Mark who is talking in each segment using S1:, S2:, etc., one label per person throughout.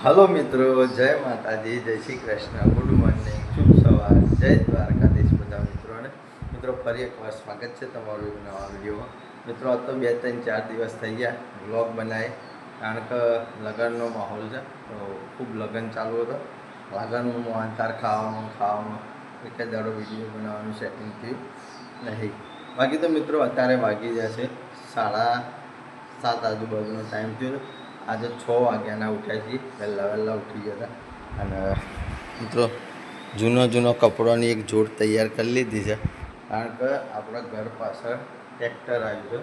S1: Hello મિત્રો, જય માતાજી, જય શ્રી કૃષ્ણ, ગુડ મોર્નિંગ, શુભ સવાર, જય દ્વારકાધીશ બધા મિત્રોને. મિત્રો ફરી એકવાર સ્વાગત છે તમારું એક નવા વિડીયોમાં. મિત્રો આ તો 2-3-4 દિવસ થઈ ગયા વ્લોગ બનાવે, કારણ કે લગ્નનો માહોલ છે તો ખૂબ લગ્ન ચાલુ હતો. લગ્નનું મોહનથાળ ખાવામાં એક જ દાડો વિડીયો બનાવવાનું સેટિંગ થયું નહીં. બાકી તો મિત્રો અત્યારે વાગી જશે 7:30 આજુબાજુનો ટાઈમ થયો. આજે 6 વાગ્યાના ઉઠ્યા છીએ, વહેલા ઉઠી ગયા હતા. અને મિત્રો જૂનો કપડોની એક જોડ તૈયાર કરી લીધી છે, કારણ કે આપણા ઘર પાછળ ટ્રેક્ટર આવ્યું છે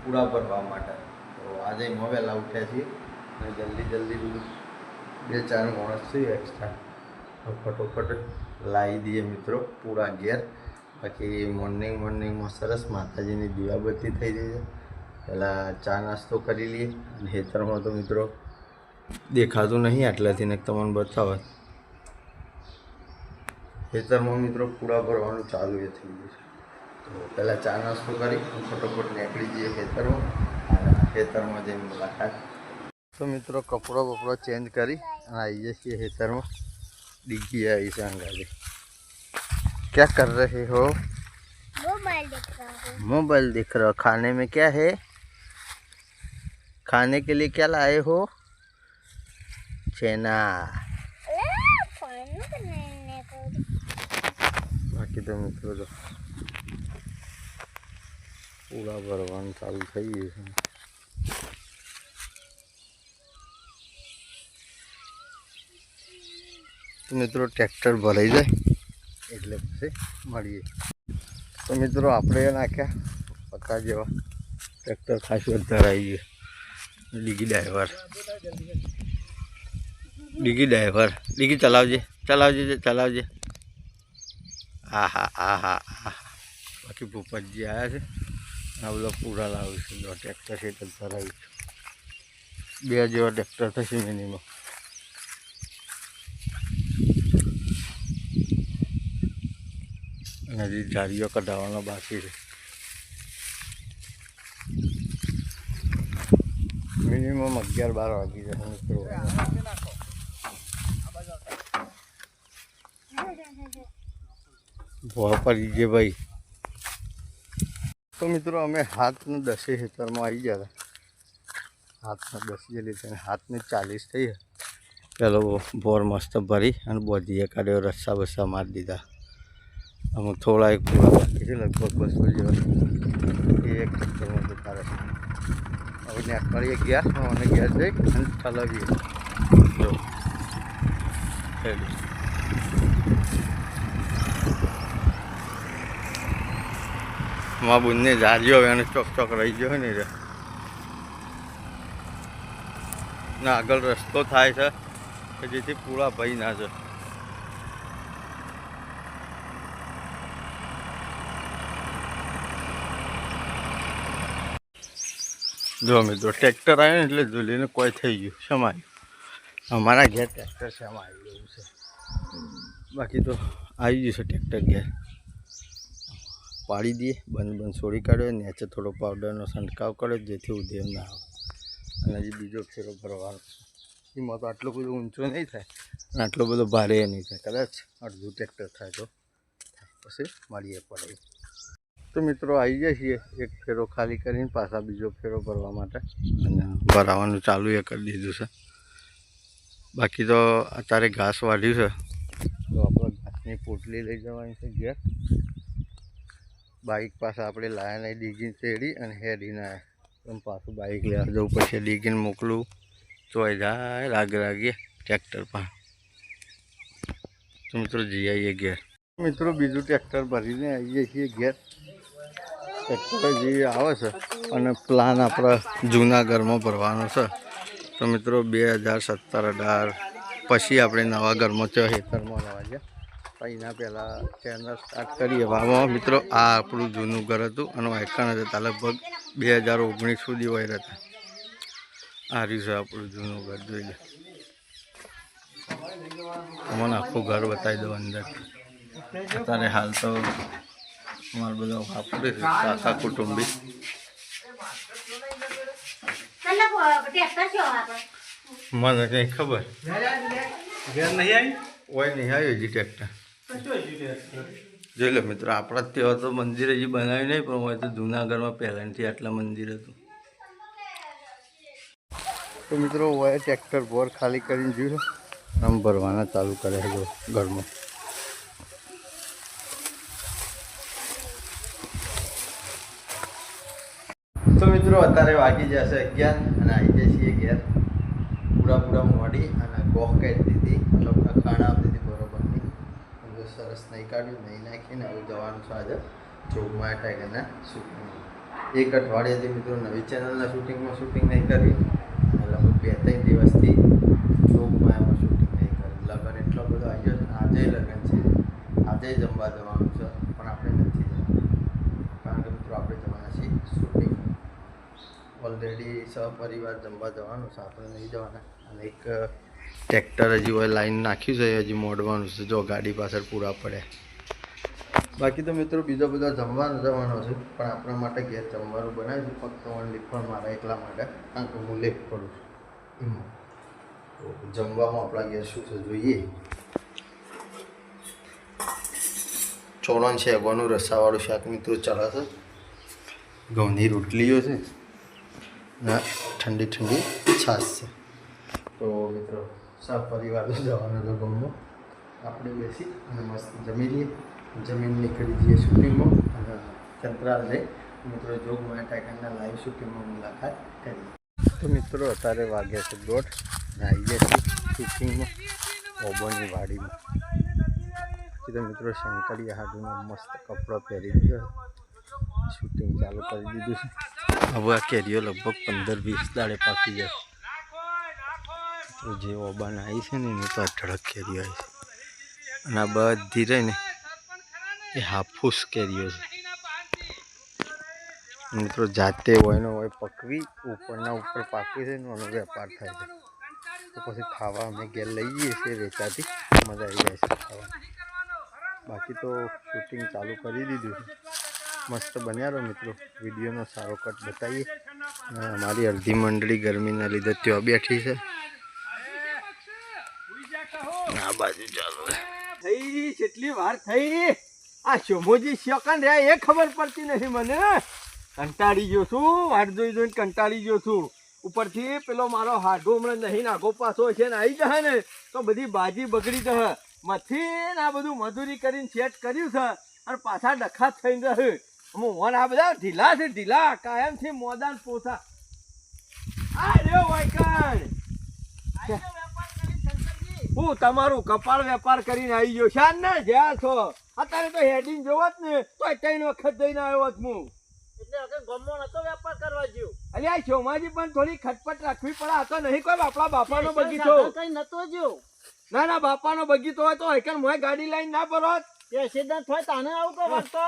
S1: પૂરા ભરવા માટે. તો આજે એમાં વહેલા ઉઠ્યા છીએ અને જલ્દી 2-4 માણસ છે એક્સ્ટ્રા ફટોફટ લાવી દઈએ મિત્રો પૂરા ઘેર. બાકી મોર્નિંગમાં સરસ માતાજીની દીવાબત્તી થઈ જાય છે. પહેલાં ચા નાસ્તો કરી લઈએ અને ખેતરમાં તો મિત્રો દેખાતું નહીં આટલાથી ને તમને બતાવે. ખેતરમાં મિત્રો પૂરા ભરવાનું ચાલુ થઈ ગયું છે. તો પહેલાં ચા નાસ્તો કરી ફટોફટ નીકળી જઈએ ખેતરમાં અને ખેતરમાં જઈને મુલાકાત. તો મિત્રો કપડો ચેન્જ કરી અને આવી જઈએ છીએ ખેતરમાં. ડિગ્ગી આવી છે અંગાજી. क्या कर रहे हो? मोबाइल देख रहा हूँ। खाने में क्या है? खाने के लिए क्या लाए हो? छेना. बाकी तो મિત્રો તો પૂરા ભરવાનું ચાલુ થઈ ગયું છે. તો મિત્રો ટ્રેક્ટર ભરાઈ જાય એટલે પછી મળીએ. તો મિત્રો આપણે નાખ્યા પક્કા જેવા ટ્રેક્ટર ખાસું ધરાઈ ગયું. ડીગી ડ્રાઈવર ચલાવજે. હા. બાકી ભૂપતજી આવ્યા છે. આ બધા પૂરા લાવ્યું છે. ટ્રેક્ટર છે તો ધરાવ્યું છે. 2 જેવા ટ્રેક્ટર થશે મિનિમમ. અને હજી જાળીઓ કઢાવવાનો બાકી છે. મિનિમમ 11-12 વાગી જશે મિત્રો. ભોળ પડી ગયે ભાઈ. તો મિત્રો અમે 7:10 ખેતરમાં આવી ગયા હતા. 7:10 લીધે 7:40 થઈ. પેલો બોર મસ્ત ભરી અને બોધીએ કાઢ્યો, રસ્સા બસ્સા મારી દીધા. અમુક થોડા એક પૂરા બાકી છે, લગભગ 200 જેવા. એ એક ચક્કરમાં જતા રહેશે. હવે નેકળીએ ગયા અને ઘેર જઈ અને ઠલાવીએ. જો માં બંને જારીઓ હવે અને ચોક રહી ગયો ને રે. ના આગળ રસ્તો થાય છે કે જેથી પૂરા ભાઈ ના છે. જો મિત્રો ટ્રેક્ટર આવ્યું ને એટલે ઝૂલીને કોઈ થઈ ગયું સમાયું. અમારા ઘેર ટ્રેક્ટર શેમાં આવી ગયું છે. બાકી તો આવી ગયું છે ટ્રેક્ટર ઘેર. પાડી દઈએ, બંધ છોડી કાઢ્યો. નીચે થોડો પાવડરનો છંટકાવ કર્યો જેથી ઉદેવ ના આવે. અને હજી બીજો ફેરો ભરવાનો. એમાં તો આટલો બધો ઊંચો નહીં થાય અને આટલો બધો ભારે નહીં થાય. કદાચ અડધું ટ્રેક્ટર થાય તો પછી મળીએ પડે. તો મિત્રો આવી જાય છીએ એક ફેરો ખાલી કરીને પાછા બીજો ફેરો ભરવા માટે અને ભરાવાનું ચાલુ કરી દીધું છે. બાકી તો અત્યારે ઘાસ વાઢ્યું છે તો આપણે ઘાસની પોટલી લઈ જવાની છે ઘેર. બાઇક પાસે આપણે લાયા નહીં, ડીગીને ચેડી અને હેડીને આવ્યા. પાછું બાઇક લેવા જવું પછી ડીગીને મોકલું ચોઈ જાય રાગીએ ટ્રેક્ટર પર. તો મિત્રો જઈ આવીએ ઘેર. મિત્રો બીજું ટ્રેક્ટર ભરીને આવીએ છીએ ઘેર. ટ્રેક્ટર જે આવે છે અને પ્લાન આપણે જૂના ઘરમાં ભરવાનો છે. તો મિત્રો 2017-18 પછી આપણે નવા ઘરમાં ખેતરમાં લાવવા ગયા. એના પહેલાં ચેનલ સ્ટાર્ટ કરીએ. આમાં મિત્રો આ આપણું જૂનું ઘર હતું અને વાયકાના હતા લગભગ 2019 સુધી વહી હતા. આ રહ્યું છે આપણું જૂનું ઘર. જોઈ લે. તમને આખું ઘર બતાવી દઉં અંદર. અત્યારે હાલ તો અમારે બધા વાપરે છે કાકા કુટુંબી. મને કંઈ ખબર
S2: ઘેર નહીં આવી
S1: ઓય નહીં આવ્યું હજી ટ્રેક્ટર. જોઈ લો મિત્રો, આપણા જ ત્યાં તો મંદિર હજી બનાવ્યું નહીં, પણ હોય તો જૂનાગઢમાં પહેલાંથી આટલા મંદિર હતું. તો મિત્રો હોય ટ્રેક્ટર બોર ખાલી કરીને જોયું આમ ભરવાના ચાલુ કરે છે જો ઘરમાં. તો મિત્રો અત્યારે વાગી જશે 11 અને આવી જાય છીએ ઘેર. પૂરા મોડી અને ગોખ કાઢી દીધી, મતલબ ખાણા આપી દીધી બરોબરની. સરસ નહીં કાઢ્યું, નહીં નાખીને હવે જવાનું છે આજે જોગમાં ટાઈગરના શૂટિંગમાં. એક અઠવાડિયાથી મિત્રો નવી ચેનલના શૂટિંગ નહીં કરવી, લગભગ 2-3 દિવસથી જોગમાં એમાં શૂટિંગ નહીં કરી. લગ્ન એટલો બધો આવ્યો છે, આજે લગ્ન છે, આજે જમવા જવાનું છે, પણ આપણે નથી જવાનું કારણ કે મિત્રો આપણે જવાના છીએ શૂટિંગ. ઓલરેડી સહપરિવાર જમવા જવાનું છે, આપણે નહીં જવાના. અને એક ટ્રેક્ટર હજી હોય લાઈન નાખ્યું છે, હજી મોડવાનું છે, જો ગાડી પાછળ પૂરા પડ્યા. બાકી તો મિત્રો બીજો બધો જમવાનો જવાનો છે, પણ આપણા માટે ઘેર જમવાનું બનાવ્યું છે, ફક્ત ઓનલી પણ મારા એકલા માટે, કારણ કે હું લેટ પડું છું એમાં. તો જમવામાં આપણા ઘેર શું છે જોઈએ. ચોળણ શેગવાનું રસાવાળું શાક મિત્રો ચડે છે, ઘઉંની રોટલીઓ છે ને ઠંડી છાશ છે. તો મિત્રો સહપરિવાર જવાનો હતો ગામમાં, આપણે બેસી અને મસ્ત જમી લઈએ. જમીન નીકળી જઈએ શૂટિંગમાં અને ચંદ્રાલ જઈ મિત્રો જોગમાં ટાઈગરના લાઈવ શૂટિંગમાં મુલાકાત કરી. તો મિત્રો અત્યારે વાગ્યા છે 1:30 અને આવી ગયા છીએ શૂટિંગમાં ઓબોની વાડીમાં. પછી તો મિત્રો શંકરિયા હાડુનો મસ્ત કપડો પહેરી દીધો, શૂટિંગ ચાલુ કરી દીધું છે. હવે આ કેરીઓ લગભગ 15-20 દાડે પાકી જાય. તો જે ઓબાન આવી છે ને એની તો અઢળક કેરીઓ આવી છે, અને આ બધી રહીને એ હાફૂસ કેરીઓ છે. મિત્રો જાતે હોય ને હોય પકવી ઉપરના ઉપર પાકી છે ને એનો વેપાર થાય છે. તો પછી ખાવા અમે ઘેર લઈ જઈએ છીએ વેચાતી, મજા આવી જાય છે ખાવા. બાકી તો શૂટિંગ ચાલુ કરી દીધું છે, મસ્ત બન્યા રહો મિત્રો. વિડીયોનો સારો કટ બતાવીએ. અને અમારી અડધી મંડળી ગરમીના લીધે ત્યાં બેઠી છે. આ બાજુ ચાલો
S2: થઈ કેટલી વાર થઈ. આ શોમોજી શોકન રહ્યા એ ખબર પડતી નથી મને. કંટાળી ગયો છું, વાટ જોઈને કંટાળી ગયો છું. ઉપરથી પેલો મારો હાડો હમણાં નહીં નાગો પાછો છે ને આવી જશે ને તો બધી બાજી બગડી જશે. મથી આ બધું મજૂરી કરીને સેટ કર્યું છે અને પાછા ડખા થઈને રહે. હું આ બધા ઢીલા છે, ઢીલા કાયમથી મોદાન પોસા. આ રહ્યો વાયકણ, હું તમારું કપાળ વેપાર કરીને આવી ગયો. શાન ના જ્યાં છો અત્યારે તો હેડિંગ જોવો જ ને તો 3 વખત જઈને આવ્યો જ હું. એટલે ગમો નતો વેપાર કરવા જ્યો. અલ્યા શોમાજી પણ થોડી ખટપટ રાખવી પડે. આ તો નહીં કોઈ આપણા બાપાનો બગીચો કઈ નતો જ્યો. ના બાપાનો બગીચો હોય તો એકન મોય ગાડી લઈને ના પરોત એ સિદ્ધાંત હોય તાને આવું કો વાતો.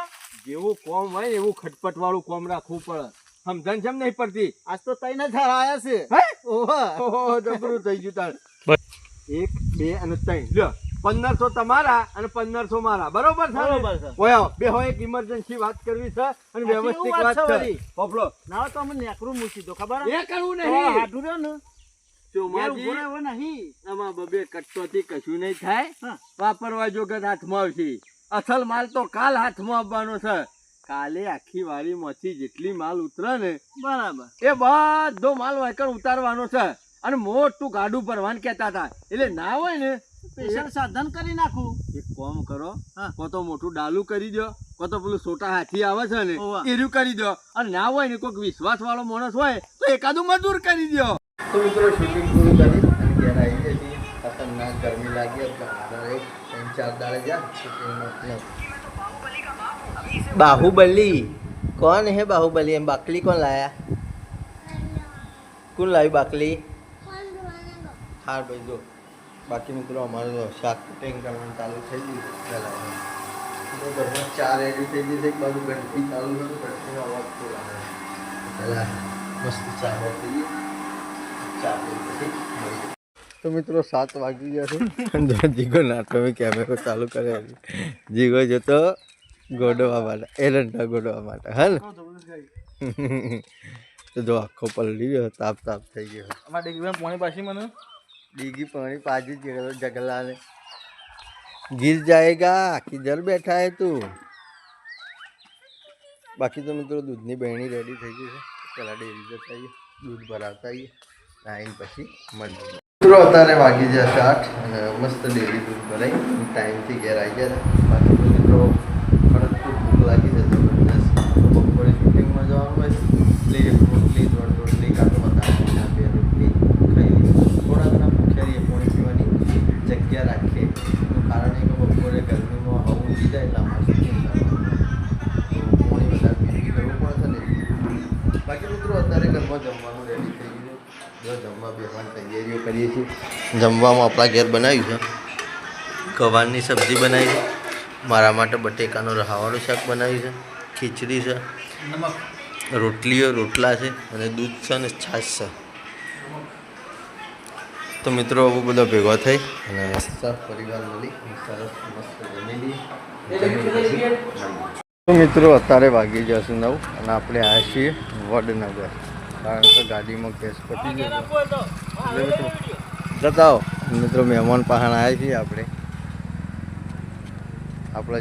S2: જેવું કોમ હોય એવું ખટપટ વાળું કોમ રાખવું પડે. સમજણ કેમ નહીં પડતી? આજ તો તઈ ને ધરાયા છે. હે ઓહો જબરું થઈ ગયું તાર. 1 2 અને 3 લ્યો 1500 તમારા અને 1500 મારા. બરોબર છે? બરોબર છે. ઓય બે હોય એક ઇમરજન્સી વાત કરવી છે અને વ્યવસ્થિત વાત છે. પોપલો ના તો અમને નેકરું મૂકી દો. ખબર એ કરવું નહીં. હાડું રહ્યો ને તો માજી ઉભો નહીં. આમાં બબે કટતોથી કશું નહીં થાય. વાપરવા જોગત હાથમાં આવશે. અસલ માલ તો કાલ હાથમાં આવવાનો છે. કાલે આખી વાડીમાંથી જેટલી માલ ઉતરે ને બરાબર એ બધો માલ વાયકર ઉતારવાનો છે. અને મોટું ગાડું ભરવાનું કહેતા હતા. એટલે ના હોય ને સ્પેશિયલ સાધન કરી નાખું. એક કામ કરો, કો તો મોટું ડાલું કરી દો, કો તો પેલું છોટા હાથી આવે છે ને એર્યું કરી દો. અને ના હોય ને કોઈક વિશ્વાસ વાળો માણસ હોય તો એકાદું મજૂર કરી દો. તો મિત્રો શૂટિંગ પૂરું કરી અને ઘેર આવી જાય છે. ખતરનાક ગરમી લાગી એટલે 3-4 દાડે જ્યાં શૂટિંગ.
S1: बाहुबली कौन है? बाहुबली हम बाकली कौन लाया? कौन लाई बाकली? हाँ भाई जो बाकी મિત્રો અમારું શાક કટિંગ કરવાનું ચાલુ થઈ ગયું. તો ઘરમાં 4 રેડી થઈ ગઈ છે. એક બાજુ ઘંટી ચાલુ છે, ઘંટીનો અવાજ ખૂબ આવે. પહેલાં મસ્ત ચા થઈ તો મિત્રો 7 વાગી ગયા છે. જીગો નાટો કેમેરો ચાલુ કરે. જીગો જતો ગોડવા માટે, એરંડા ગોડવા માટે. હા ને તો જો આખો પલળી ગયો, તાપ તાપ થઈ ગયો.
S2: અમારે ડીગીમાં પાણી પાછી મને
S1: ડીગી પાણી પાજી ગયો જગલા ને गिर जाएगा किधर बैठा है તું. બાકી તો મિત્રો દૂધની બહેણી રેડી થઈ ગઈ છે. પહેલાં ડેરી જતા આવીએ, દૂધ ભરાવતા આવીએ, નાઈને પછી મળીએ. મિત્રો અત્યારે વાગી જશે 8 અને મસ્ત ડેરી દૂધ ભરાઈ ટાઈમથી ઘેર આવી ગયા હતા. બાકી તો મિત્રો ખડકતું ભૂખ લાગી જતો બપોરે શૂટિંગમાં જવાનું હોય એટલે એક રોટલી 2 રોટલી કાંતો બતાવીને 2 રોટલી ખાઈ લીધી. થોડા ઘણા ભૂખ્યા રહીએ, પાણી પીવાની જગ્યા રાખીએ. એનું કારણ એ કે બપોરે ગરમીમાં હવું ઉડી જાય એટલે અમારે શૂટિંગ કરવાનું પાણી વધારે પીવી કરવું પડશે ને. બાકી મિત્રો અત્યારે ઘરમાં જમવાનું રેડી થઈ ગયું. જો જમવા બેસવાની તૈયારીઓ કરીએ છીએ. જમવામાં આપણા ઘેર બનાવ્યું છે ગવારની સબ્જી બનાવી છે, મારા માટે બટેકાનો રહાવાળું શાક બનાવ્યું છે, ખીચડી છે, રોટલા છે અને દૂધ છે અને છાશ છે. તો મિત્રો આવું બધો ભેગો થઈ અને મસ્ત પરિવાર મળી સરસ મસ્ત જમી લઈએ. તો મિત્રો અત્યારે વાગી જશે 9 અને આપણે આવ્યા છીએ વડનગર, કારણ કે ગાડીમાં ગેસ પતી ગયો. મિત્રો જતા આવો. મિત્રો મહેમાન પહાણ આવ્યા છીએ આપણે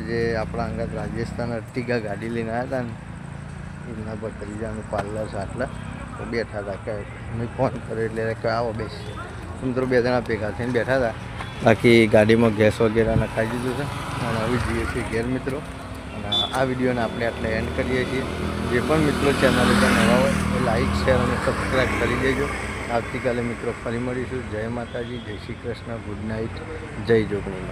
S1: જે આપણા અંગત રાજસ્થાન અર્ટિગા ગાડી લઈને આવ્યા હતા ને એમના પર ત્રીજાનું પાર્લર છે. આટલા તો બેઠા હતા કે મેં ફોન કર્યો એટલે કે આવો બેસીએ. મિત્રો 2 જણા ભેગા થઈને બેઠા હતા. બાકી ગાડીમાં ગેસ વગેરે નખાઈ દીધું છે અને આવી જઈએ છીએ ઘેર મિત્રો. અને આ વિડીયોને આપણે આટલે એન્ડ કરીએ છીએ. જે પણ મિત્રો ચેનલ ઉપર નવા હોય એ લાઈક શેર અને સબસ્ક્રાઈબ કરી દેજો. આવતીકાલે મિત્રો ફરી મળીશું. જય માતાજી, જય શ્રી કૃષ્ણ, ગુડ નાઇટ, જય જોગણી.